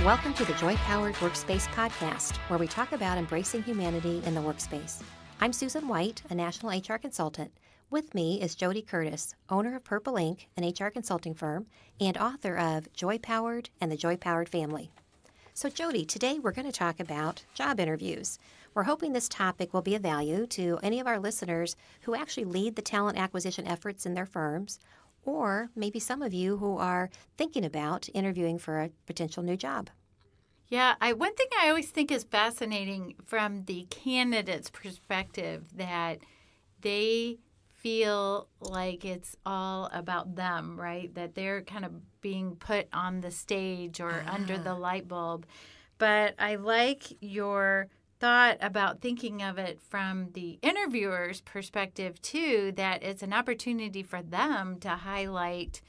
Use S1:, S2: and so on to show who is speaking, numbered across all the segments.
S1: Welcome to the Joy Powered Workspace podcast, where we talk about embracing humanity in the workspace. I'm Susan White, a national HR consultant. With me is Jody Curtis, owner of Purple Ink, an HR consulting firm, and author of Joy Powered and the Joy Powered Family. So Jody, today we're going to talk about job interviews. We're hoping this topic will be of value to any of our listeners who actually lead the talent acquisition efforts in their firms, or maybe some of you who are thinking about interviewing for a potential new job.
S2: Yeah, one thing I always think is fascinating from the candidate's perspective, that they feel like it's all about them, right? That they're kind of being put on the stage or under the light bulb. But I like your thought about thinking of it from the interviewer's perspective too, that it's an opportunity for them to highlight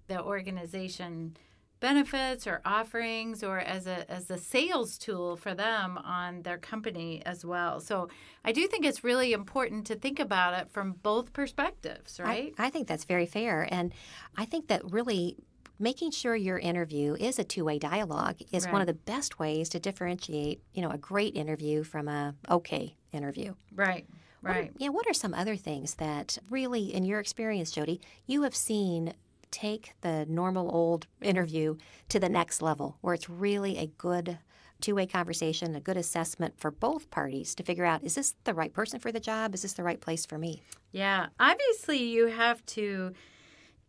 S2: the organization benefits or offerings, or as a sales tool for them on their company as well. So I do think it's really important to think about it from both perspectives, right?
S1: I think that's very fair. And I think that really making sure your interview is a two-way dialogue is one of the best ways to differentiate, a great interview from a okay interview.
S2: Right.
S1: What are some other things that really, in your experience, Jody, you have seen take the normal old interview to the next level, where it's really a good two-way conversation, a good assessment for both parties to figure out, is this the right person for the job? Is this the right place for me?
S2: Yeah. Obviously, you have to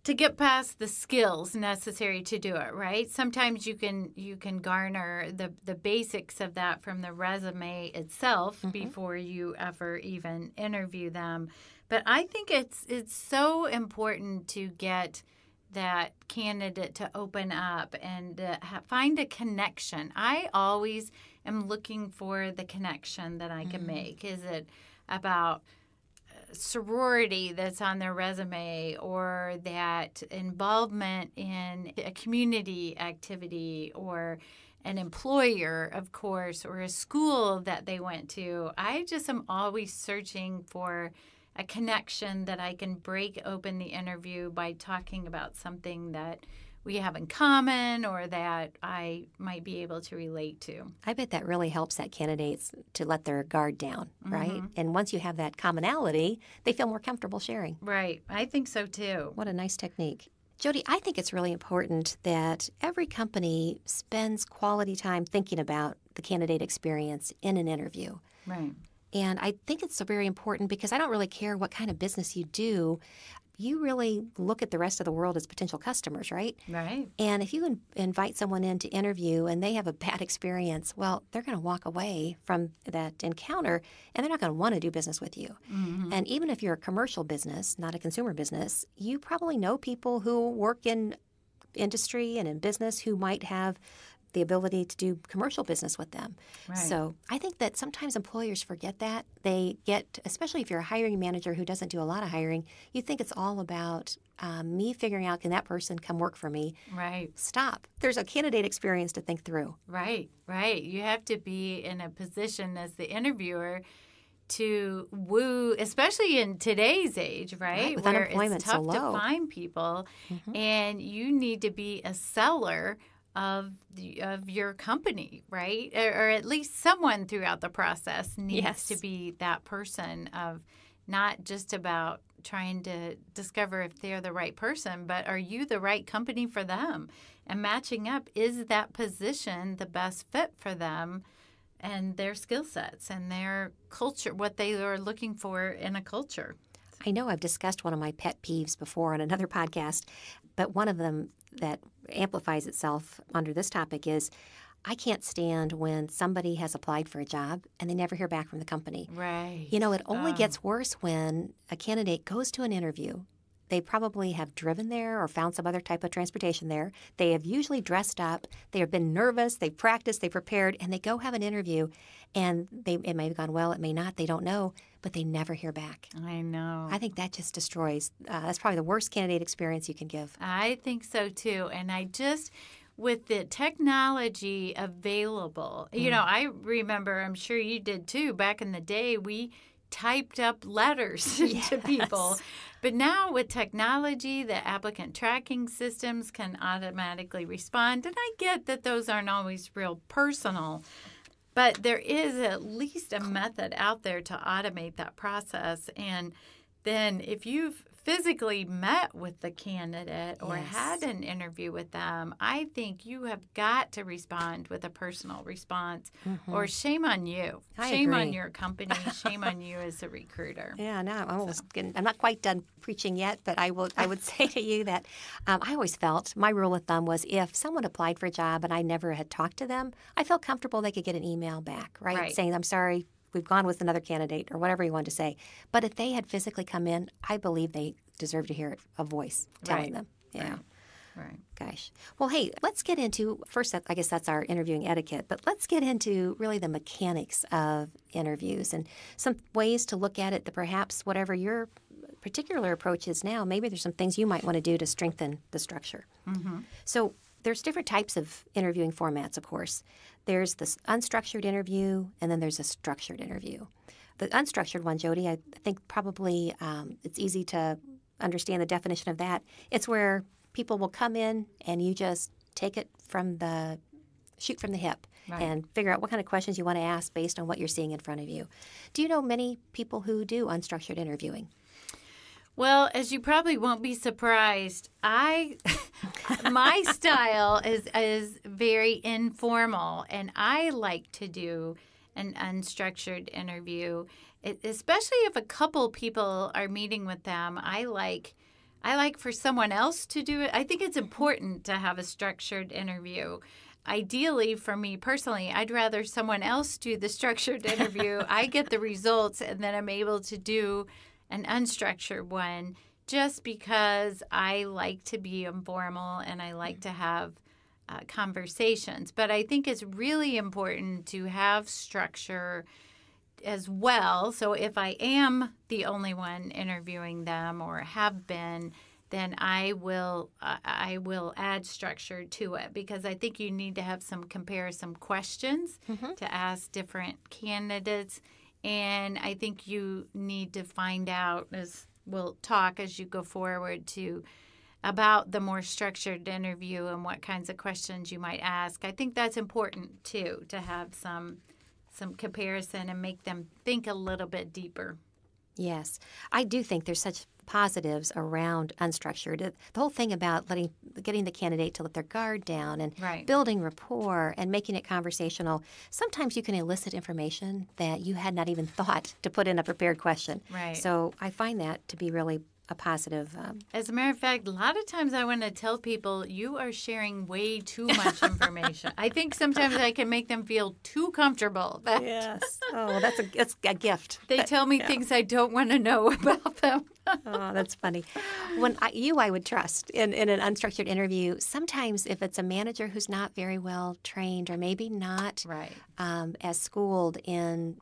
S2: get past the skills necessary to do it, right? Sometimes you can garner the basics of that from the resume itself before you ever even interview them. But I think it's so important to get that candidate to open up and find a connection. I always am looking for the connection that I can make. Is it about sorority that's on their resume, or that involvement in a community activity, or an employer, of course, or a school that they went to? I just am always searching for a connection that I can break open the interview by talking about something that we have in common or that I might be able to relate to.
S1: I bet that really helps that candidates to let their guard down, right? And once you have that commonality, they feel more comfortable sharing.
S2: Right. I think so too.
S1: What a nice technique. Jody, I think it's really important that every company spends quality time thinking about the candidate experience in an interview.
S2: Right.
S1: And I think it's so very important because I don't really care what kind of business you do. You really look at the rest of the world as potential customers, right?
S2: Right.
S1: And if you invite someone in to interview and they have a bad experience, well, they're going to walk away from that encounter and they're not going to want to do business with you. And even if you're a commercial business, not a consumer business, you probably know people who work in industry and in business who might have the ability to do commercial business with them.
S2: Right.
S1: So I think that sometimes employers forget that. They get, especially if you're a hiring manager who doesn't do a lot of hiring, you think it's all about me figuring out, can that person come work for me?
S2: Right.
S1: Stop. There's a candidate experience to think through.
S2: Right. You have to be in a position as the interviewer to woo, especially in today's age, right?
S1: With
S2: where
S1: unemployment
S2: it's tough
S1: so low
S2: to find people, and you need to be a seller of your company, right? Or at least someone throughout the process needs to be that person of not just about trying to discover if they're the right person, but are you the right company for them? And matching up, is that position the best fit for them and their skill sets and their culture, what they are looking for in a culture?
S1: I know I've discussed one of my pet peeves before on another podcast, but one of them that amplifies itself under this topic is I can't stand when somebody has applied for a job and they never hear back from the company.
S2: Right.
S1: It only gets worse when a candidate goes to an interview. They probably have driven there or found some other type of transportation there. They have usually dressed up. They have been nervous. They've practiced. They prepared. And they go have an interview. And it may have gone well. It may not. They don't know. But they never hear back.
S2: I know.
S1: I think that just destroys. That's probably the worst candidate experience you can give.
S2: I think so, too. And with the technology available, I remember, I'm sure you did, too, back in the day, we typed up letters to people. But now with technology, the applicant tracking systems can automatically respond. And I get that those aren't always real personal, but there is at least a method out there to automate that process. And then if you've physically met with the candidate or had an interview with them, I think you have got to respond with a personal response, or shame on you. Shame on your company. Shame on you as a recruiter.
S1: Yeah, no, I'm not quite done preaching yet, but I would say to you that I always felt my rule of thumb was if someone applied for a job and I never had talked to them, I felt comfortable they could get an email back, right? Saying, I'm sorry, we've gone with another candidate, or whatever you wanted to say. But if they had physically come in, I believe they deserve to hear a voice telling them. Yeah.
S2: Right.
S1: Gosh. Well, hey, let's get into, first, I guess that's our interviewing etiquette, but let's get into really the mechanics of interviews and some ways to look at it that perhaps whatever your particular approach is now, maybe there's some things you might want to do to strengthen the structure. So there's different types of interviewing formats, of course. There's this unstructured interview, and then there's a structured interview. The unstructured one, Jody, I think probably it's easy to understand the definition of that. It's where people will come in and you just take it shoot from the hip and figure out what kind of questions you want to ask based on what you're seeing in front of you. Do you know many people who do unstructured interviewing?
S2: Well, as you probably won't be surprised, my style is very informal, and I like to do an unstructured interview, especially if a couple people are meeting with them. I like for someone else to do it. I think it's important to have a structured interview. Ideally, for me personally, I'd rather someone else do the structured interview. I get the results, and then I'm able to do an unstructured one, just because I like to be informal and I like to have conversations. But I think it's really important to have structure as well. So if I am the only one interviewing them or have been, then I will add structure to it, because I think you need to have some comparison questions to ask different candidates. And I think you need to find out, as we'll talk as you go forward, about the more structured interview and what kinds of questions you might ask. I think that's important, too, to have some comparison and make them think a little bit deeper.
S1: Yes. I do think there's such positives around unstructured. The whole thing about getting the candidate to let their guard down and building rapport and making it conversational. Sometimes you can elicit information that you had not even thought to put in a prepared question.
S2: Right.
S1: So I find that to be really a positive.
S2: As a matter of fact, a lot of times I want to tell people, you are sharing way too much information. I think sometimes I can make them feel too comfortable.
S1: Yes. Oh, that's a gift.
S2: They tell me things I don't want to know about them.
S1: Oh, that's funny. I would trust in an unstructured interview. Sometimes if it's a manager who's not very well trained or maybe not as schooled in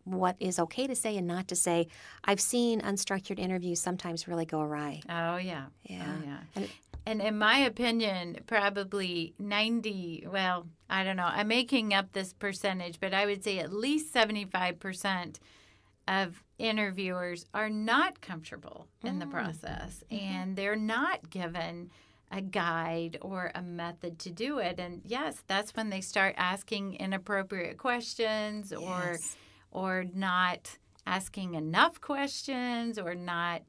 S1: what is okay to say and not to say, I've seen unstructured interviews sometimes really go awry.
S2: Oh, yeah.
S1: Yeah.
S2: Oh, yeah. And in my opinion, probably 90, well, I don't know, I'm making up this percentage, but I would say at least 75% of interviewers are not comfortable in the process, and they're not given a guide or a method to do it. And yes, that's when they start asking inappropriate questions or not asking enough questions or not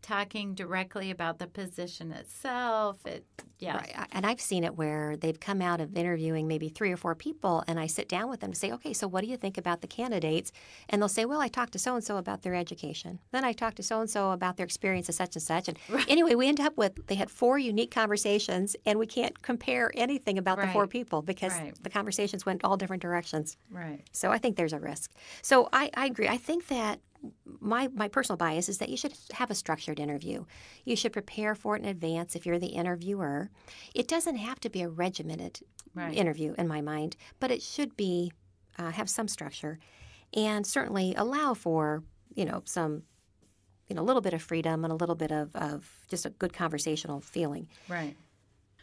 S2: talking directly about the position itself.
S1: Right. And I've seen it where they've come out of interviewing maybe 3 or 4 people, and I sit down with them to say, okay, so what do you think about the candidates? And they'll say, well, I talked to so-and-so about their education. Then I talked to so-and-so about their experience as such and such. And anyway, we end up with, they had 4 unique conversations, and we can't compare anything about the 4 people because the conversations went all different directions.
S2: Right.
S1: So I think there's a risk. So I agree. I think that my personal bias is that you should have a structured interview. You should prepare for it in advance if you're the interviewer. It doesn't have to be a regimented interview in my mind, but it should be have some structure and certainly allow for, some, a little bit of freedom and a little bit of just a good conversational feeling.
S2: Right.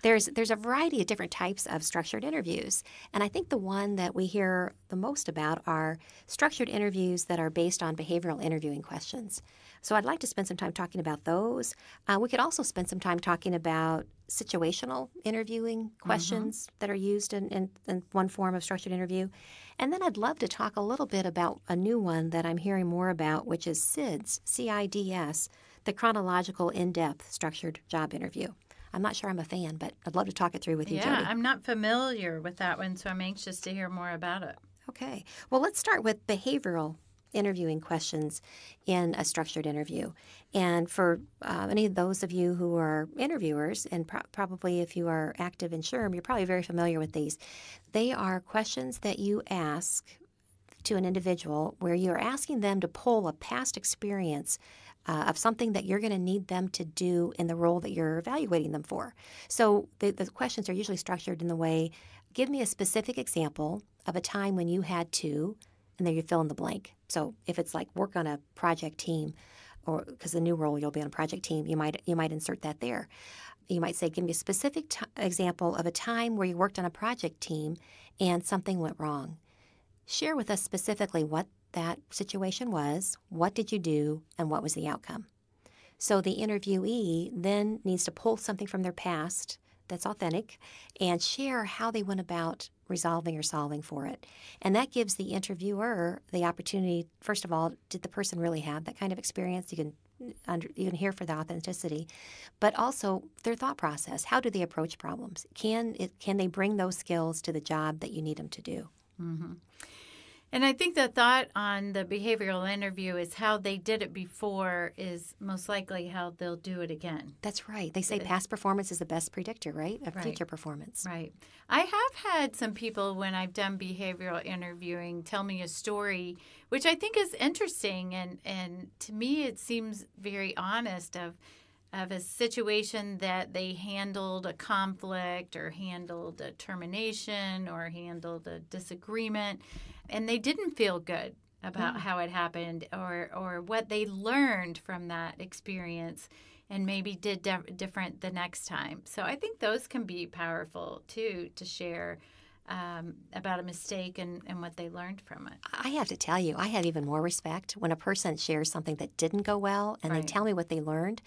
S1: There's a variety of different types of structured interviews. And I think the one that we hear the most about are structured interviews that are based on behavioral interviewing questions. So I'd like to spend some time talking about those. We could also spend some time talking about situational interviewing questions that are used in one form of structured interview. And then I'd love to talk a little bit about a new one that I'm hearing more about, which is CIDS, C-I-D-S, the chronological in-depth structured job interview. I'm not sure I'm a fan, but I'd love to talk it through with you, Jody.
S2: Yeah, I'm not familiar with that one, so I'm anxious to hear more about it.
S1: Okay. Well, let's start with behavioral interviewing questions in a structured interview. And for any of those of you who are interviewers, and probably if you are active in SHRM, you're probably very familiar with these. They are questions that you ask to an individual where you're asking them to pull a past experience of something that you're going to need them to do in the role that you're evaluating them for. So the questions are usually structured in the way, give me a specific example of a time when you had to, and then you fill in the blank. So if it's like work on a project team, or because the new role you'll be on a project team, you might insert that there. You might say, give me a specific example of a time where you worked on a project team and something went wrong. Share with us specifically what that situation was, what did you do, and what was the outcome. So the interviewee then needs to pull something from their past that's authentic and share how they went about resolving or solving for it. And that gives the interviewer the opportunity, first of all, did the person really have that kind of experience? You can hear for the authenticity, but also their thought process. How do they approach problems? Can they bring those skills to the job that you need them to do?
S2: Mm-hmm. And I think the thought on the behavioral interview is how they did it before is most likely how they'll do it again.
S1: That's right. They say past performance is the best predictor, right, of future performance.
S2: Right. I have had some people when I've done behavioral interviewing tell me a story, which I think is interesting. And to me, it seems very honest of a situation that they handled a conflict or handled a termination or handled a disagreement, and they didn't feel good about how it happened or what they learned from that experience and maybe did different the next time. So I think those can be powerful, too, to share about a mistake and what they learned from it.
S1: I have to tell you, I have even more respect when a person shares something that didn't go well and they tell me what they learned.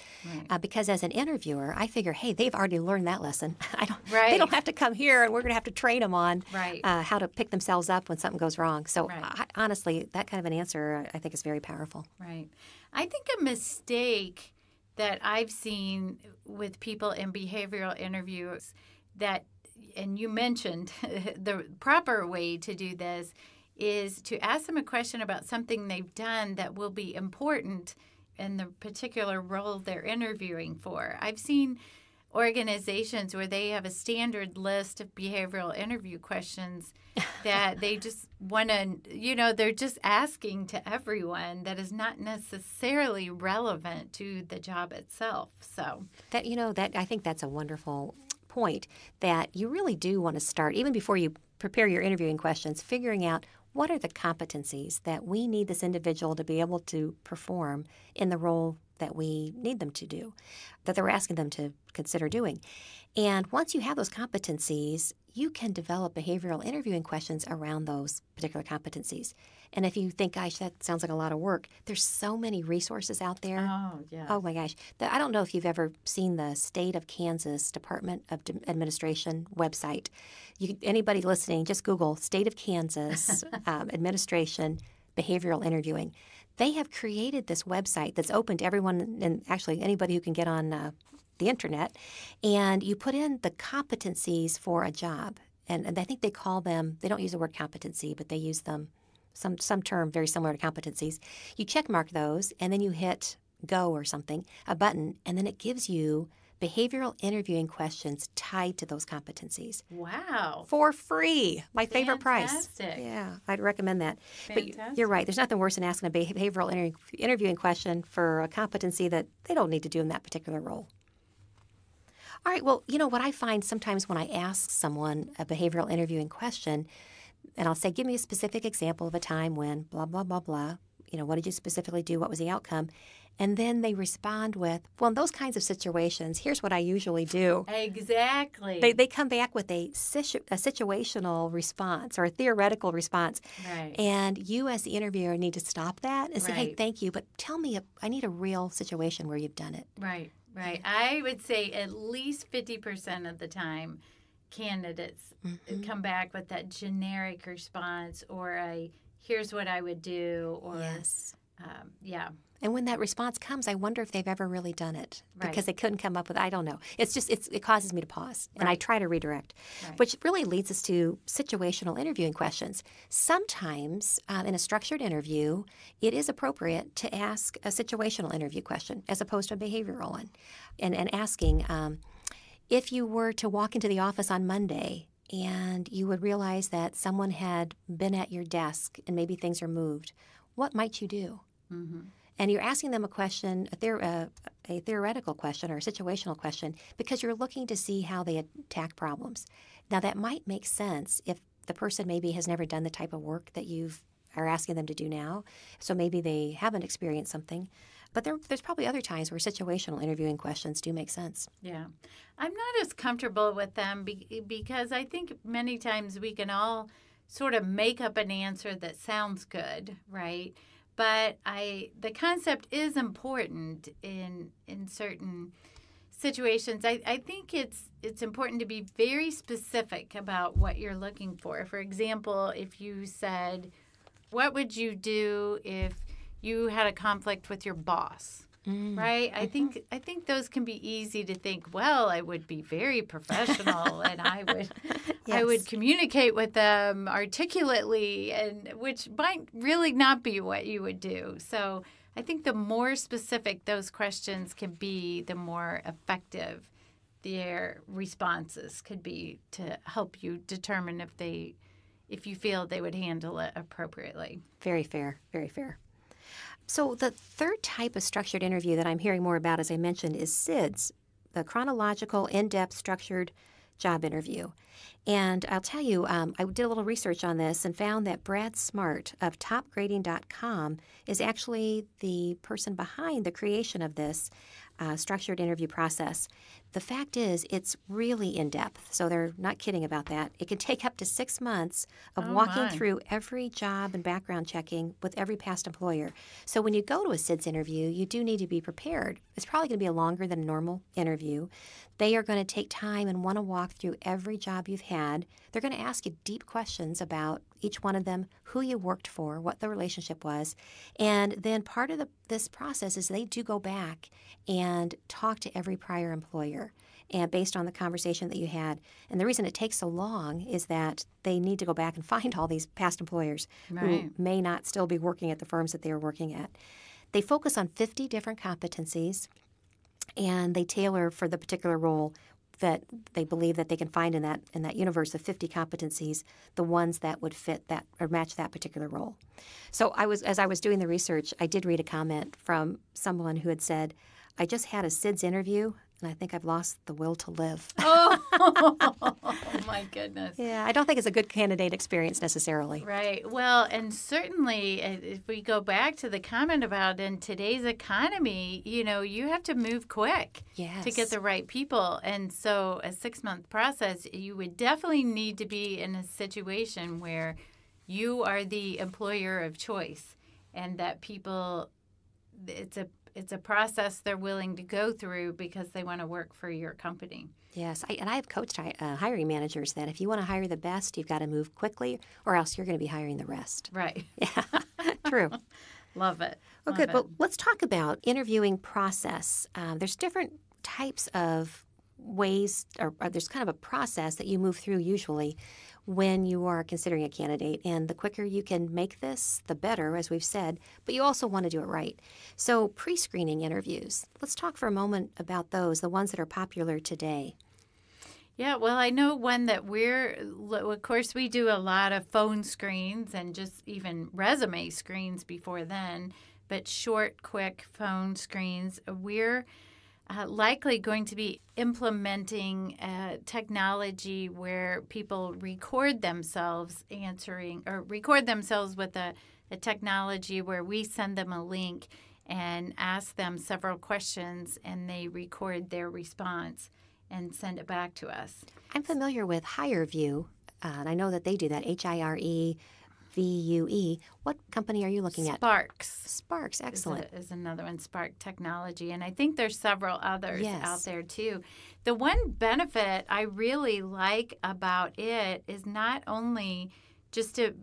S1: Because as an interviewer, I figure, hey, they've already learned that lesson. They don't have to come here and we're going to have to train them on how to pick themselves up when something goes wrong. So honestly, that kind of an answer I think is very powerful.
S2: Right. I think a mistake that I've seen with people in behavioral interviews that and you mentioned the proper way to do this is to ask them a question about something they've done that will be important in the particular role they're interviewing for. I've seen organizations where they have a standard list of behavioral interview questions that they just want to, they're just asking to everyone that is not necessarily relevant to the job itself. So
S1: that I think that's a wonderful point, that you really do want to start, even before you prepare your interviewing questions, figuring out what are the competencies that we need this individual to be able to perform in the role that we need them to do, that we're asking them to consider doing. And once you have those competencies, you can develop behavioral interviewing questions around those particular competencies. And if you think, gosh, that sounds like a lot of work, there's so many resources out there.
S2: Oh, yeah.
S1: Oh, my gosh. I don't know if you've ever seen the State of Kansas Department of Administration website. Anybody listening, just Google State of Kansas Administration Behavioral Interviewing. They have created this website that's open to everyone and actually anybody who can get on the internet. And you put in the competencies for a job. And I think they call them, they don't use the word competency, but they use them, some term very similar to competencies. You check mark those, and then you hit go or something, a button, and then it gives you behavioral interviewing questions tied to those competencies.
S2: Wow.
S1: For free. My favorite price.
S2: Fantastic.
S1: Yeah, I'd recommend that.
S2: Fantastic.
S1: But you're right. There's nothing worse than asking a behavioral interviewing question for a competency that they don't need to do in that particular role. All right, well, what I find sometimes when I ask someone a behavioral interviewing question, and I'll say, give me a specific example of a time when blah, blah, blah, blah, what did you specifically do? What was the outcome? And then they respond with, well, in those kinds of situations, here's what I usually do.
S2: Exactly.
S1: They come back with a situational response or a theoretical response.
S2: Right.
S1: And you as the interviewer need to stop that and say, hey,
S2: Right.
S1: thank you, but tell me, I need a real situation where you've done it.
S2: Right. Right. I would say at least 50% of the time, candidates come back with that generic response or a here's what I would do or
S1: Yes.
S2: yeah.
S1: And when that response comes, I wonder if they've ever really done it
S2: Right.
S1: because they couldn't come up with, I don't know. It's just, it causes me to pause and I
S2: Right.
S1: try to redirect,
S2: Right.
S1: which really leads us to situational interviewing questions. Sometimes in a structured interview, it is appropriate to ask a situational interview question as opposed to a behavioral one. And asking, if you were to walk into the office on Monday and you would realize that someone had been at your desk and maybe things are moved, what might you do?
S2: Mm-hmm.
S1: And you're asking them a question, a theoretical question or a situational question, because you're looking to see how they attack problems. Now, that might make sense if the person maybe has never done the type of work that you are asking them to do now, so maybe they haven't experienced something. But there's probably other times where situational interviewing questions do make sense.
S2: Yeah. I'm not as comfortable with them because I think many times we can all sort of make up an answer that sounds good, right? But the concept is important in certain situations. I think it's important to be very specific about what you're looking for. For example, if you said, what would you do if you had a conflict with your boss? Right? I think those can be easy to think, well, I would be very professional and I would communicate with them articulately, and which might really not be what you would do. So I think the more specific those questions can be, the more effective their responses could be to help you determine if you feel they would handle it appropriately.
S1: Very fair, very fair. So the third type of structured interview that I'm hearing more about, as I mentioned, is SIDS, the chronological, in-depth, structured job interview. And I'll tell you, I did a little research on this and found that Brad Smart of topgrading.com is actually the person behind the creation of this structured interview process. The fact is, it's really in-depth, so they're not kidding about that. It can take up to 6 months of walking through every job and background checking with every past employer. So when you go to a SIDS interview, you do need to be prepared. It's probably going to be a longer than a normal interview. They are going to take time and want to walk through every job you've had. They're going to ask you deep questions about each one of them, who you worked for, what the relationship was. And then part of this process is they do go back and talk to every prior employer and based on the conversation that you had. And the reason it takes so long is that they need to go back and find all these past employers who may not still be working at the firms that they were working at. They focus on 50 different competencies, and they tailor for the particular role that they believe that they can find in that universe of 50 competencies, the ones that would fit that or match that particular role. So as I was doing the research, I did read a comment from someone who had said, I just had a SIDS interview, and I think I've lost the will to live.
S2: Oh, my goodness.
S1: Yeah, I don't think it's a good candidate experience necessarily.
S2: Right. Well, and certainly if we go back to the comment about in today's economy, you have to move quick to get the right people. And so a 6-month process, you would definitely need to be in a situation where you are the employer of choice and that people, it's a process they're willing to go through because they want to work for your company.
S1: Yes, I have coached hiring managers that if you want to hire the best, you've got to move quickly or else you're going to be hiring the rest.
S2: Right.
S1: Yeah, true.
S2: Love it.
S1: Well, good. Well, let's talk about interviewing process. There's different types of ways, or there's kind of a process that you move through usually when you are considering a candidate. And the quicker you can make this, the better, as we've said, but you also want to do it right. So pre-screening interviews, let's talk for a moment about those, the ones that are popular today.
S2: Yeah, well, I know one that of course, we do a lot of phone screens and just even resume screens before then, but short, quick phone screens. We're likely going to be implementing technology where people record themselves answering or record themselves with a technology where we send them a link and ask them several questions, and they record their response and send it back to us.
S1: I'm familiar with HireVue, and I know that they do that, HireVue. What company are you looking at? Sparks, excellent.
S2: Is another one, Spark Technology. And I think there's several others
S1: Yes.
S2: out there too. The one benefit I really like about it is not only just to,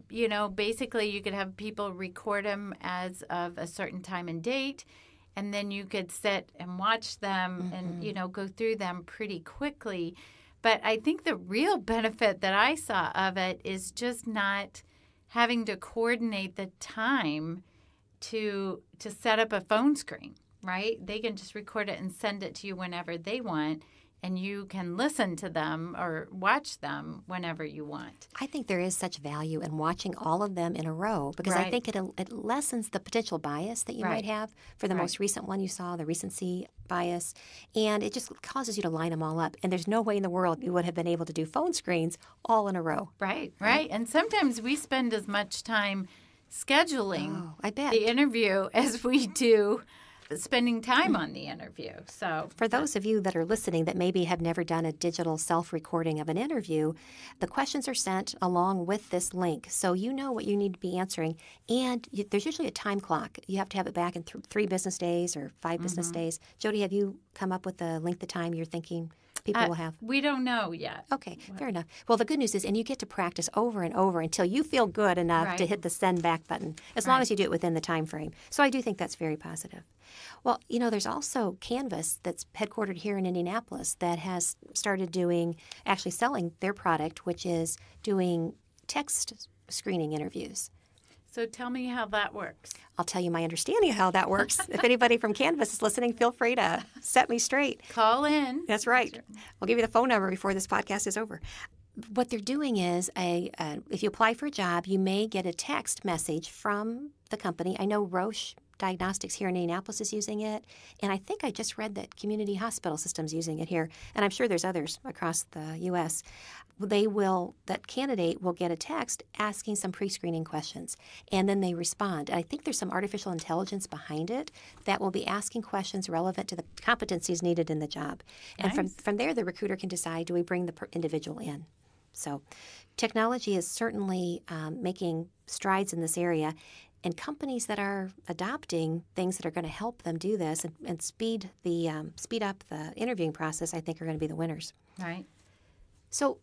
S2: basically you could have people record them as of a certain time and date, and then you could sit and watch them and, go through them pretty quickly. But I think the real benefit that I saw of it is just not having to coordinate the time to set up a phone screen, right? They can just record it and send it to you whenever they want, and you can listen to them or watch them whenever you want.
S1: I think there is such value in watching all of them in a row because I think it lessens the potential bias that you might have for the most recent one you saw, the recency bias, and it just causes you to line them all up. And there's no way in the world you would have been able to do phone screens all in a row.
S2: Right. And sometimes we spend as much time scheduling the interview as we do spending time on the interview. So
S1: for those of you that are listening that maybe have never done a digital self-recording of an interview, the questions are sent along with this link. So you know what you need to be answering. And there's usually a time clock. You have to have it back in 3 business days or 5 business days. Jody, have you come up with the length of time you're thinking people will have?
S2: We don't know yet.
S1: Okay, fair enough. Well, the good news is, and you get to practice over and over until you feel good enough to hit the send back button, as long as you do it within the time frame. So I do think that's very positive. Well, there's also Canvas that's headquartered here in Indianapolis that has started actually selling their product, which is doing text screening interviews.
S2: So tell me how that works.
S1: I'll tell you my understanding of how that works. If anybody from Canvas is listening, feel free to set me straight.
S2: Call in.
S1: That's right. I'll give you the phone number before this podcast is over. What they're doing is, if you apply for a job, you may get a text message from the company. I know Roche Diagnostics here in Indianapolis is using it, and I think I just read that Community Hospital System's using it here, and I'm sure there's others across the U.S. That candidate will get a text asking some pre-screening questions, and then they respond. And I think there's some artificial intelligence behind it that will be asking questions relevant to the competencies needed in the job.
S2: Nice.
S1: And from there, the recruiter can decide, do we bring the individual in? So technology is certainly making strides in this area. And companies that are adopting things that are going to help them do this and speed up the interviewing process, I think, are going to be the winners.
S2: Right.
S1: So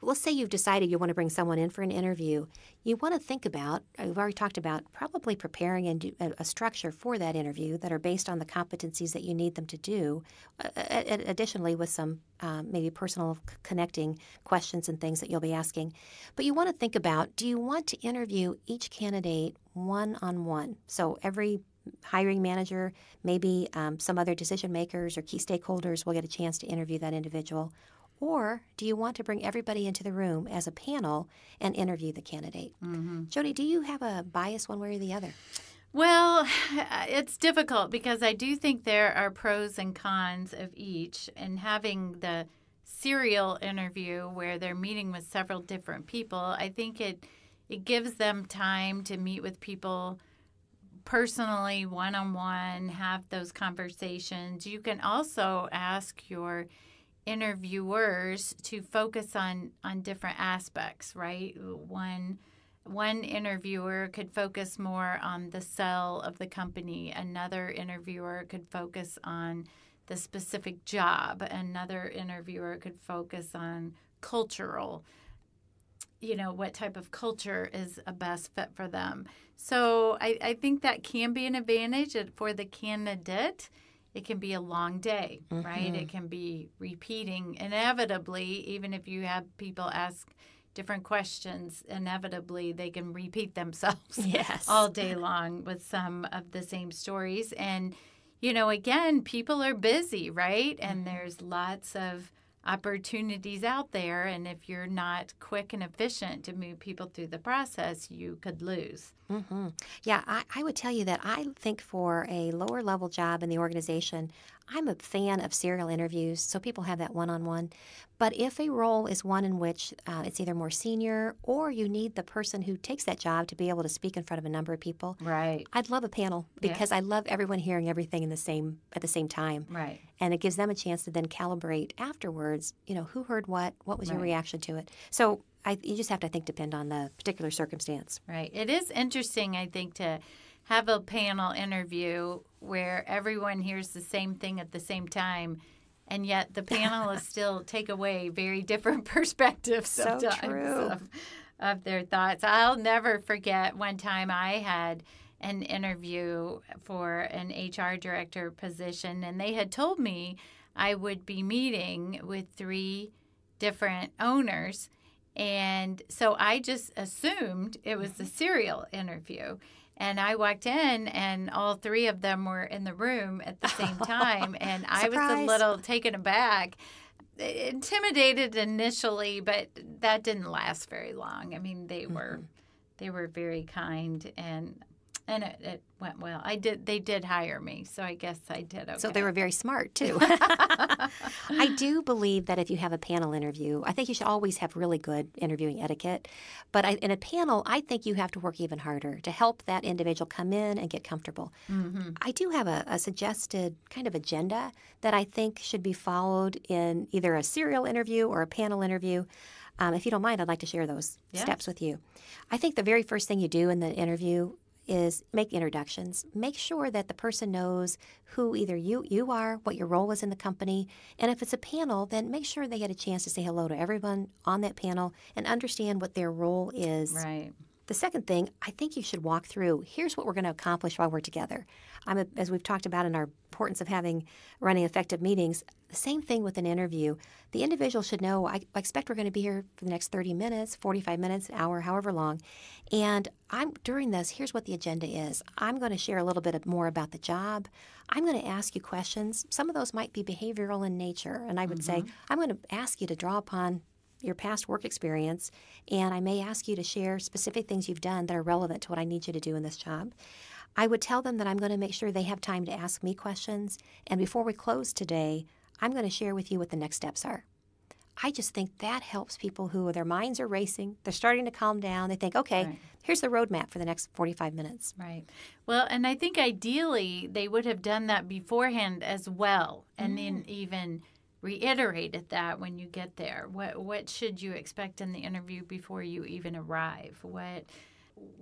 S1: let's say you've decided you want to bring someone in for an interview. You want to think about, we've already talked about, probably preparing a structure for that interview that are based on the competencies that you need them to do, additionally with some maybe personal connecting questions and things that you'll be asking. But you want to think about, do you want to interview each candidate one-on-one? So every hiring manager, maybe some other decision makers or key stakeholders will get a chance to interview that individual. Or do you want to bring everybody into the room as a panel and interview the candidate? Jody, do you have a bias one way or the other?
S2: Well, it's difficult because I do think there are pros and cons of each. And having the serial interview where they're meeting with several different people, I think it gives them time to meet with people personally, one-on-one, have those conversations. You can also ask your interviewers to focus on different aspects, right? One interviewer could focus more on the sell of the company. Another interviewer could focus on the specific job. Another interviewer could focus on cultural, what type of culture is a best fit for them. So I think that can be an advantage for the candidate. It can be a long day, right? It can be repeating inevitably, even if you have people ask different questions, inevitably they can repeat themselves all day long with some of the same stories. And, again, people are busy, right? And there's lots of opportunities out there. And if you're not quick and efficient to move people through the process, you could lose.
S1: Mm-hmm. Yeah, I would tell you that I think for a lower level job in the organization, I'm a fan of serial interviews, so people have that one-on-one. But if a role is one in which it's either more senior or you need the person who takes that job to be able to speak in front of a number of people,
S2: Right.
S1: I'd love a panel because I love everyone hearing everything at the same time.
S2: Right.
S1: And it gives them a chance to then calibrate afterwards, who heard what was your
S2: Right.
S1: reaction to it. So you just have to, I think, depend on the particular circumstance.
S2: Right. It is interesting, I think, to have a panel interview where everyone hears the same thing at the same time, and yet the panelists still take away very different perspectives
S1: So
S2: sometimes
S1: true.
S2: of their thoughts. I'll never forget one time I had an interview for an HR director position, and they had told me I would be meeting with 3 different owners. And so I just assumed it was a serial interview. And I walked in, and all 3 of them were in the room at the same time. And I was a
S1: Surprise.
S2: little taken aback, intimidated initially, but that didn't last very long. I mean, they were very kind, and it went well. They did hire me, so I guess I did okay.
S1: So they were very smart, too. I do believe that if you have a panel interview, I think you should always have really good interviewing etiquette. But in a panel, I think you have to work even harder to help that individual come in and get comfortable.
S2: Mm-hmm.
S1: I do have a suggested kind of agenda that I think should be followed in either a serial interview or a panel interview. If you don't mind, I'd like to share those steps with you. I think the very first thing you do in the interview is make introductions. Make sure that the person knows who either you are, what your role is in the company, and if it's a panel, then make sure they get a chance to say hello to everyone on that panel and understand what their role is.
S2: Right.
S1: The second thing, I think you should walk through, here's what we're going to accomplish while we're together. As we've talked about in our importance of running effective meetings, the same thing with an interview. The individual should know, I expect we're going to be here for the next 30 minutes, 45 minutes, an hour, however long. And during this, here's what the agenda is. I'm going to share a little bit more about the job. I'm going to ask you questions. Some of those might be behavioral in nature. And I would say, I'm going to ask you to draw upon your past work experience, and I may ask you to share specific things you've done that are relevant to what I need you to do in this job. I would tell them that I'm going to make sure they have time to ask me questions, and before we close today, I'm going to share with you what the next steps are. I just think that helps people who their minds are racing, they're starting to calm down, they think, okay, here's the roadmap for the next 45 minutes.
S2: Right. Well, and I think ideally they would have done that beforehand as well, and then even reiterated that when you get there. What should you expect in the interview before you even arrive?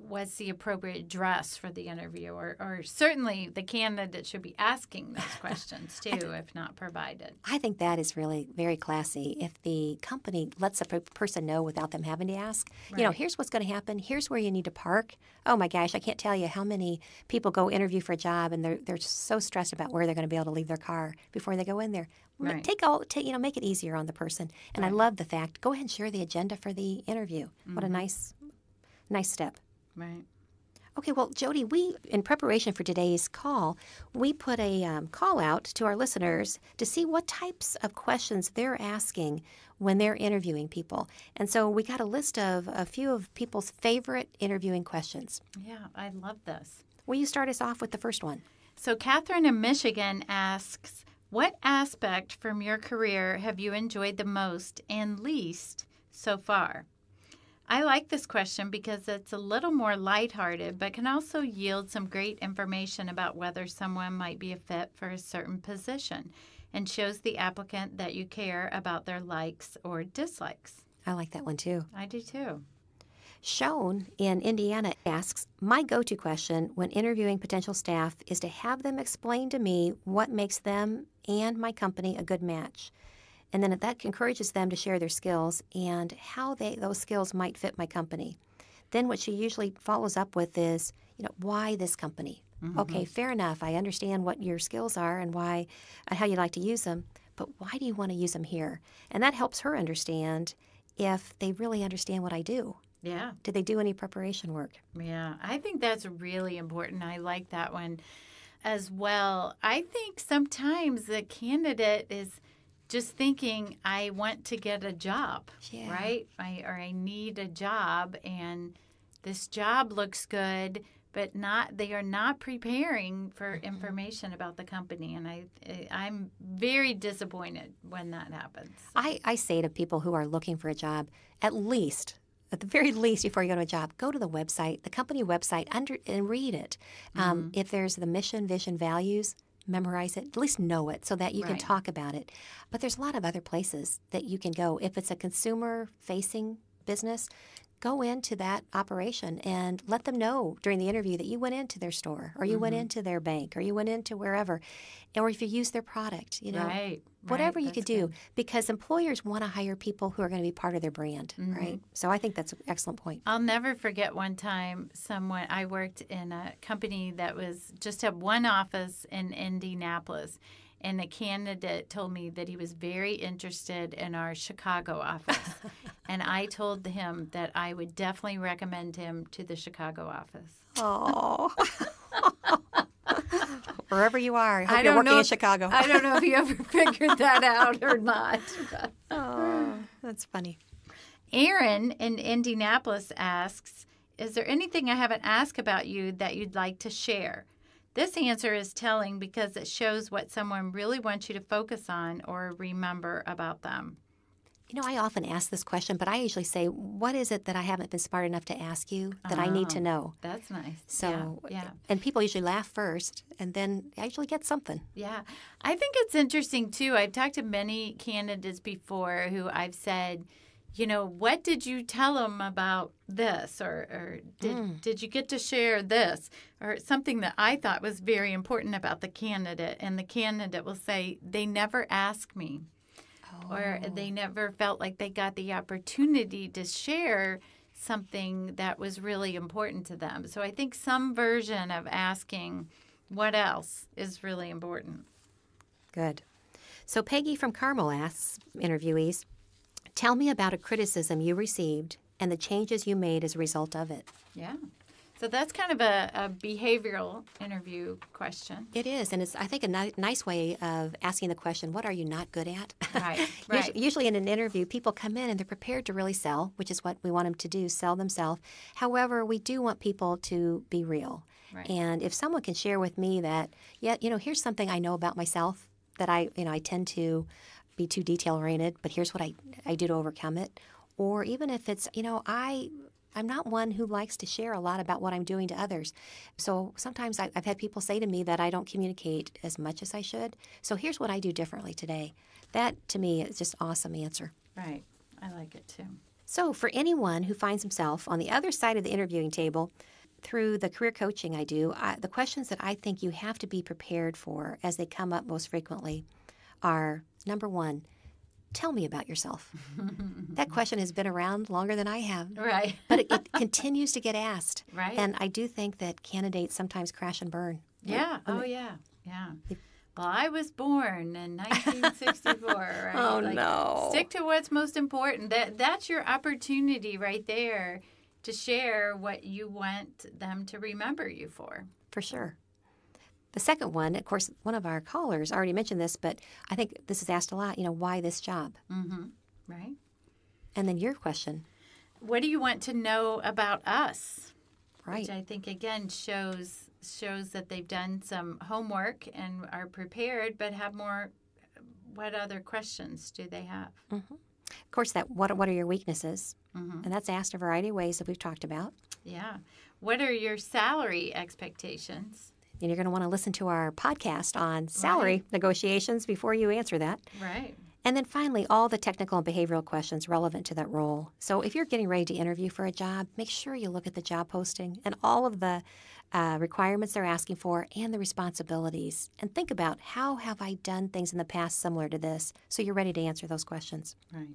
S2: What's the appropriate dress for the interview? Or certainly the candidate should be asking those questions too, if not provided.
S1: I think that is really very classy. If the company lets a person know without them having to ask, here's what's going to happen. Here's where you need to park. Oh my gosh, I can't tell you how many people go interview for a job and they're so stressed about where they're going to be able to leave their car before they go in there.
S2: Right.
S1: Make it easier on the person. And I love the fact, go ahead and share the agenda for the interview. What a nice step.
S2: Right.
S1: Okay, well, Jody, in preparation for today's call, we put a call out to our listeners to see what types of questions they're asking when they're interviewing people. And so we got a list of a few of people's favorite interviewing questions.
S2: Yeah, I love this.
S1: Will you start us off with the first one?
S2: So Catherine in Michigan asks, what aspect from your career have you enjoyed the most and least so far? I like this question because it's a little more lighthearted, but can also yield some great information about whether someone might be a fit for a certain position and shows the applicant that you care about their likes or dislikes.
S1: I like that one too.
S2: I do too.
S1: Sean in Indiana asks, my go-to question when interviewing potential staff is to have them explain to me what makes them and my company a good match. And then that encourages them to share their skills and how those skills might fit my company. Then what she usually follows up with is, why this company? Mm-hmm. Okay, fair enough. I understand what your skills are and how you like to use them, but why do you want to use them here? And that helps her understand if they really understand what I do.
S2: Yeah.
S1: Did they do any preparation work?
S2: Yeah, I think that's really important. I like that one as well. I think sometimes the candidate is just thinking, I want to get a job, right? I need a job, and this job looks good, but they are not preparing for information about the company. And I'm very disappointed when that happens.
S1: I say to people who are looking for a job, at the very least, before you go to a job, go to the website, the company website, and read it. If there's the mission, vision, values, memorize it, at least know it so that you can talk about it. But there's a lot of other places that you can go. If it's a consumer-facing business, go into that operation and let them know during the interview that you went into their store or you went into their bank or you went into wherever, or if you use their product, whatever you could do, because employers want to hire people who are going to be part of their brand, right? So I think that's an excellent point.
S2: I'll never forget one time I worked in a company that just had one office in Indianapolis. And a candidate told me that he was very interested in our Chicago office. And I told him that I would definitely recommend him to the Chicago office.
S1: Oh. Wherever you are, I hope you're working in Chicago.
S2: I don't know if you ever figured that out or not.
S1: Oh, that's funny.
S2: Aaron in Indianapolis asks, is there anything I haven't asked about you that you'd like to share? This answer is telling because it shows what someone really wants you to focus on or remember about them.
S1: I often ask this question, but I usually say, what is it that I haven't been smart enough to ask you that I need to know?
S2: That's nice.
S1: So,
S2: yeah.
S1: And people usually laugh first, and then I usually get something.
S2: Yeah. I think it's interesting, too. I've talked to many candidates before who I've said, what did you tell them about this? Or did you get to share this? Or something that I thought was very important about the candidate. And the candidate will say, they never asked me. Or they never felt like they got the opportunity to share something that was really important to them. So I think some version of asking what else is really important.
S1: Good. So Peggy from Carmel asks interviewees, tell me about a criticism you received and the changes you made as a result of it.
S2: Yeah. So that's kind of a behavioral interview question.
S1: It is, and it's, I think, a nice way of asking the question, what are you not good at?
S2: Right.
S1: Usually in an interview, people come in and they're prepared to really sell, which is what we want them to do, sell themselves. However, we do want people to be real. Right. And if someone can share with me that, here's something I know about myself that I tend to be too detail-oriented, but here's what I do to overcome it. Or even if it's, I'm not one who likes to share a lot about what I'm doing to others. So sometimes I've had people say to me that I don't communicate as much as I should. So here's what I do differently today. That, to me, is just an awesome answer.
S2: Right. I like it, too.
S1: So for anyone who finds himself on the other side of the interviewing table, through the career coaching I do, the questions that I think you have to be prepared for as they come up most frequently are, number one, tell me about yourself. That question has been around longer than I have.
S2: Right.
S1: But it continues to get asked.
S2: Right.
S1: And I do think that candidates sometimes crash and burn.
S2: Yeah. Yeah. Well, I was born in 1964. Right?
S1: Oh, no.
S2: Stick to what's most important. That's your opportunity right there to share what you want them to remember you for.
S1: For sure. The second one, of course, one of our callers already mentioned this, but I think this is asked a lot, why this job?
S2: Mm-hmm. Right.
S1: And then your question.
S2: What do you want to know about us?
S1: Right.
S2: Which I think, again, shows that they've done some homework and are prepared, but have more, what other questions do they have?
S1: Mm-hmm. Of course, what are your weaknesses?
S2: Mm-hmm.
S1: And that's asked a variety of ways that we've talked about.
S2: Yeah. What are your salary expectations?
S1: And you're going to want to listen to our podcast on salary negotiations before you answer that.
S2: Right.
S1: And then finally, all the technical and behavioral questions relevant to that role. So if you're getting ready to interview for a job, make sure you look at the job posting and all of the requirements they're asking for and the responsibilities. And think about, how have I done things in the past similar to this? So you're ready to answer those questions.
S2: Right.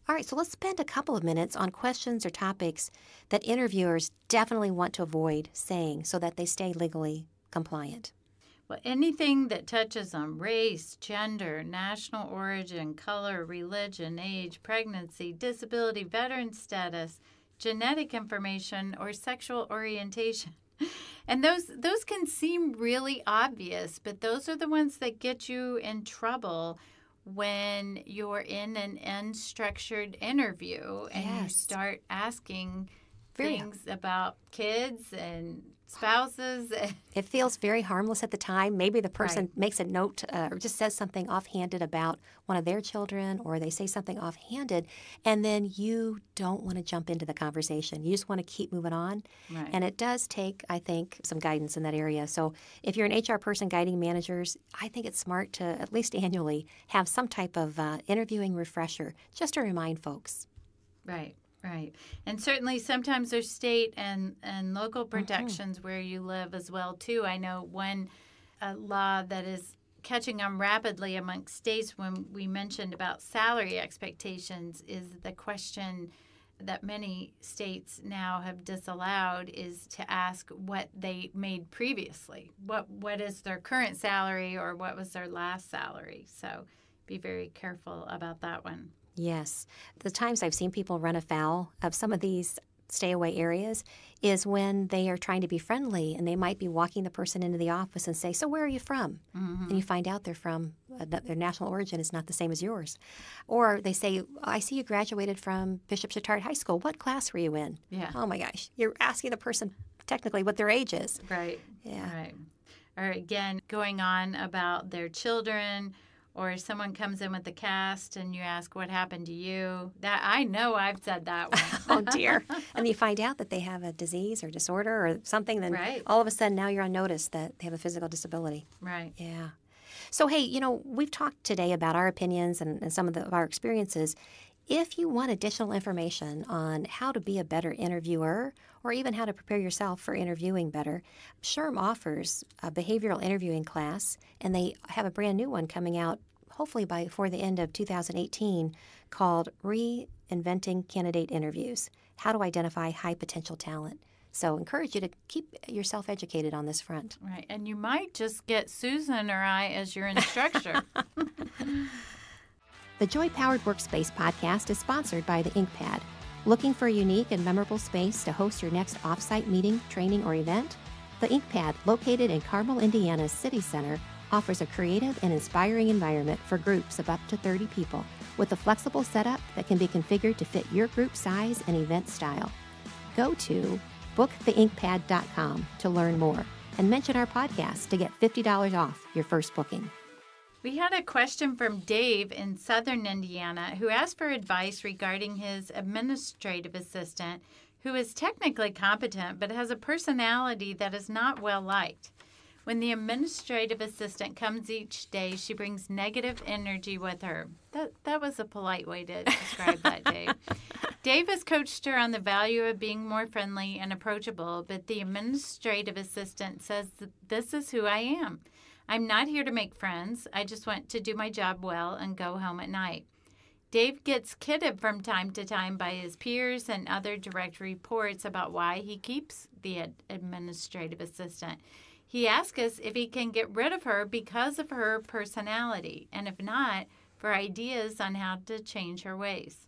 S1: All right, so let's spend a couple of minutes on questions or topics that interviewers definitely want to avoid saying so that they stay legally compliant.
S2: Well, anything that touches on race, gender, national origin, color, religion, age, pregnancy, disability, veteran status, genetic information, or sexual orientation. And those can seem really obvious, but those are the ones that get you in trouble when you're in an unstructured interview and you start asking things about kids and spouses.
S1: It feels very harmless at the time. Maybe the person
S2: Right.
S1: makes a note or just says something offhanded about one of their children, or they say something offhanded, and then you don't want to jump into the conversation. You just want to keep moving on.
S2: Right.
S1: And it does take, I think, some guidance in that area. So if you're an HR person guiding managers, I think it's smart to, at least annually, have some type of interviewing refresher just to remind folks.
S2: Right. Right. And certainly sometimes there's state and local protections where you live as well, too. I know one law that is catching on rapidly amongst states when we mentioned about salary expectations is the question that many states now have disallowed is to ask what they made previously. What is their current salary or what was their last salary? So be very careful about that one.
S1: Yes. The times I've seen people run afoul of some of these stay away areas is when they are trying to be friendly and they might be walking the person into the office and say, "So where are you from?" And you find out they're from, their national origin is not the same as yours. Or they say, "I see you graduated from Bishop Chatard High School. What class were you in?"
S2: Yeah.
S1: Oh my gosh. You're asking the person technically what their age is.
S2: Right.
S1: Yeah.
S2: Right. Or again, going on about their children, or someone comes in with the cast and you ask what happened to you. That I know I've said that one.
S1: Oh dear. And you find out that they have a disease or disorder or something, then
S2: Right.
S1: all of a sudden now you're on notice that they have a physical disability.
S2: Right.
S1: Yeah. So, hey, we've talked today about our opinions and some of our experiences. If you want additional information on how to be a better interviewer or even how to prepare yourself for interviewing better, SHRM offers a behavioral interviewing class, and they have a brand new one coming out hopefully before the end of 2018 called Reinventing Candidate Interviews, How to Identify High Potential Talent. So encourage you to keep yourself educated on this front.
S2: Right. And you might just get Susan or I as your instructor.
S1: The Joy Powered Workspace podcast is sponsored by the InkPad. Looking for a unique and memorable space to host your next offsite meeting, training, or event? The InkPad, located in Carmel, Indiana's City Center, offers a creative and inspiring environment for groups of up to 30 people with a flexible setup that can be configured to fit your group size and event style. Go to booktheinkpad.com to learn more and mention our podcast to get $50 off your first booking.
S2: We had a question from Dave in southern Indiana who asked for advice regarding his administrative assistant who is technically competent but has a personality that is not well liked. When the administrative assistant comes each day, she brings negative energy with her. That was a polite way to describe that, Dave. Dave has coached her on the value of being more friendly and approachable, but the administrative assistant says, "This is who I am. I'm not here to make friends. I just want to do my job well and go home at night." Dave gets kidded from time to time by his peers and other direct reports about why he keeps the administrative assistant. He asks us if he can get rid of her because of her personality, and if not, for ideas on how to change her ways.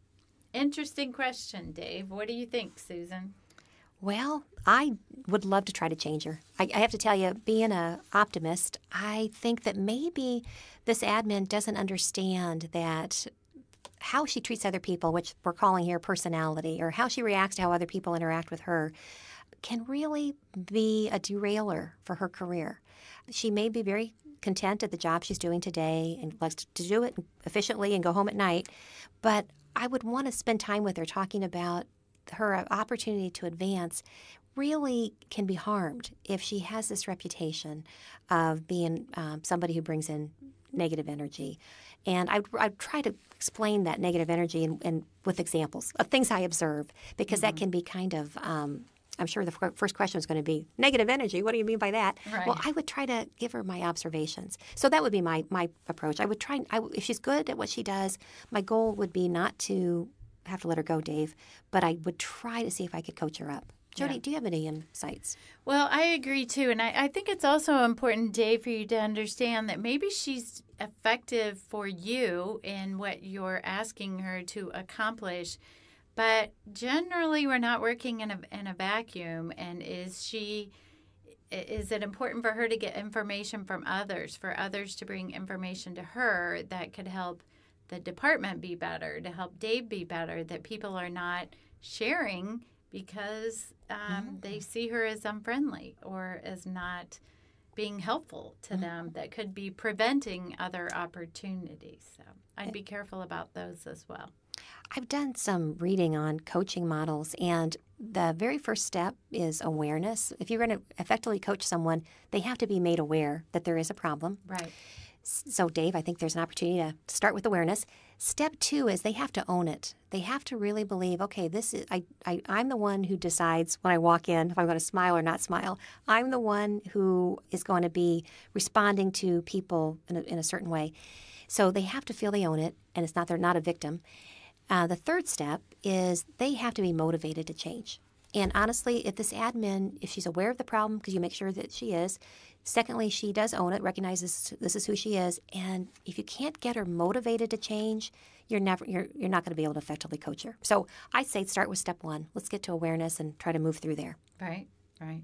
S2: Interesting question, Dave. What do you think, Susan?
S1: Well, I would love to try to change her. I have to tell you, being an optimist, I think that maybe this admin doesn't understand that how she treats other people, which we're calling here personality, or how she reacts to how other people interact with her, can really be a derailer for her career. She may be very content at the job she's doing today and likes to do it efficiently and go home at night, but I would want to spend time with her talking about her opportunity to advance really can be harmed if she has this reputation of being somebody who brings in negative energy. And I'd try to explain that negative energy and with examples of things I observe, because that can be kind of, I'm sure the first question is going to be, negative energy, what do you mean by that?
S2: Right.
S1: Well, I would try to give her my observations. So that would be my approach. I would try, if she's good at what she does, my goal would be not to have to let her go, Dave, but I would try to see if I could coach her up. Jody, do you have any insights?
S2: Well, I agree, too. And I think it's also important, Dave, for you to understand that maybe she's effective for you in what you're asking her to accomplish. But generally, we're not working in a vacuum. And is it important for her to get information from others, for others to bring information to her that could help the department be better, to help Dave be better, that people are not sharing because they see her as unfriendly or as not being helpful to them, that could be preventing other opportunities. So I'd be careful about those as well.
S1: I've done some reading on coaching models, and the very first step is awareness. If you're going to effectively coach someone, they have to be made aware that there is a problem.
S2: Right.
S1: So, Dave, I think there's an opportunity to start with awareness. Step 2 is they have to own it. They have to really believe, okay, this is I'm the one who decides when I walk in if I'm going to smile or not smile. I'm the one who is going to be responding to people in a certain way. So they have to feel they own it, and they're not a victim. The third step is they have to be motivated to change. And honestly, if this admin, if she's aware of the problem, because you make sure that she is, secondly, she does own it, recognizes this is who she is, and if you can't get her motivated to change, you're not going to be able to effectively coach her. So I say start with step 1. Let's get to awareness and try to move through there.
S2: Right. Good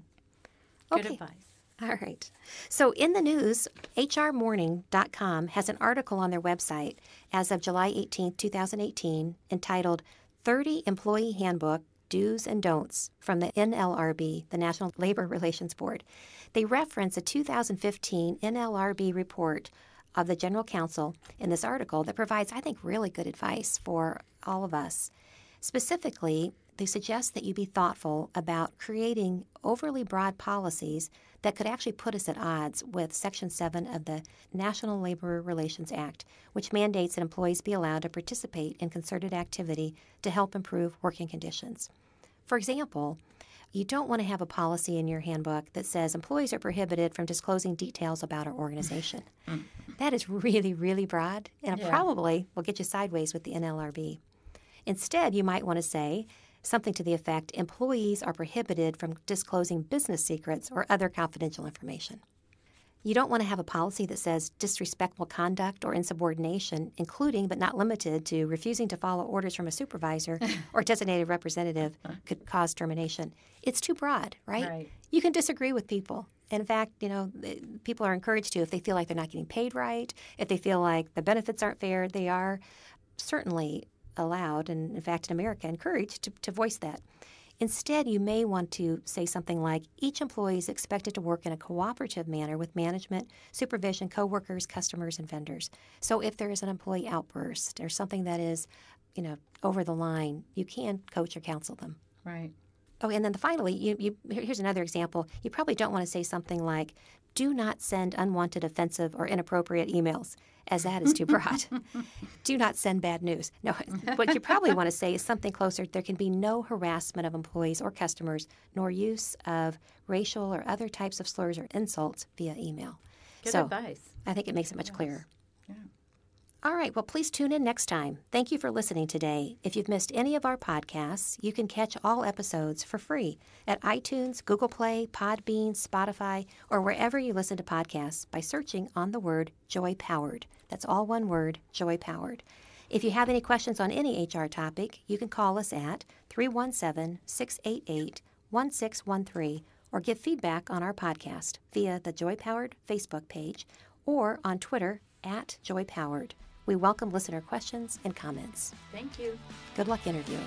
S1: Okay.
S2: advice.
S1: All right. So in the news, hrmorning.com has an article on their website as of July 18, 2018, entitled 30 Employee Handbook Do's and Don'ts from the NLRB, the National Labor Relations Board. They reference a 2015 NLRB report of the General Counsel in this article that provides, I think, really good advice for all of us. Specifically, they suggest that you be thoughtful about creating overly broad policies that could actually put us at odds with Section 7 of the National Labor Relations Act, which mandates that employees be allowed to participate in concerted activity to help improve working conditions. For example, you don't want to have a policy in your handbook that says employees are prohibited from disclosing details about our organization. That is really, really broad, and probably will get you sideways with the NLRB. Instead, you might want to say something to the effect, employees are prohibited from disclosing business secrets or other confidential information. You don't want to have a policy that says disrespectful conduct or insubordination, including but not limited to refusing to follow orders from a supervisor or designated representative, could cause termination. It's too broad, right? You can disagree with people. In fact, people are encouraged to, if they feel like they're not getting paid right, if they feel like the benefits aren't fair, they are certainly allowed, and in fact in America encouraged to voice that. Instead, you may want to say something like, each employee is expected to work in a cooperative manner with management, supervision, coworkers, customers, and vendors. So if there is an employee outburst or something that is, over the line, you can coach or counsel them.
S2: Right.
S1: Oh, and then finally, here's another example. You probably don't want to say something like, do not send unwanted, offensive, or inappropriate emails, as that is too broad. Do not send bad news. No, what you probably want to say is something closer. There can be no harassment of employees or customers, nor use of racial or other types of slurs or insults via email.
S2: Good advice.
S1: I think it makes it much clearer.
S2: Yeah.
S1: All right, well, please tune in next time. Thank you for listening today. If you've missed any of our podcasts, you can catch all episodes for free at iTunes, Google Play, Podbean, Spotify, or wherever you listen to podcasts by searching on the word Joy Powered. That's all one word, Joy Powered. If you have any questions on any HR topic, you can call us at 317-688-1613 or give feedback on our podcast via the Joy Powered Facebook page or on Twitter at Joy Powered. We welcome listener questions and comments.
S2: Thank you.
S1: Good luck interviewing.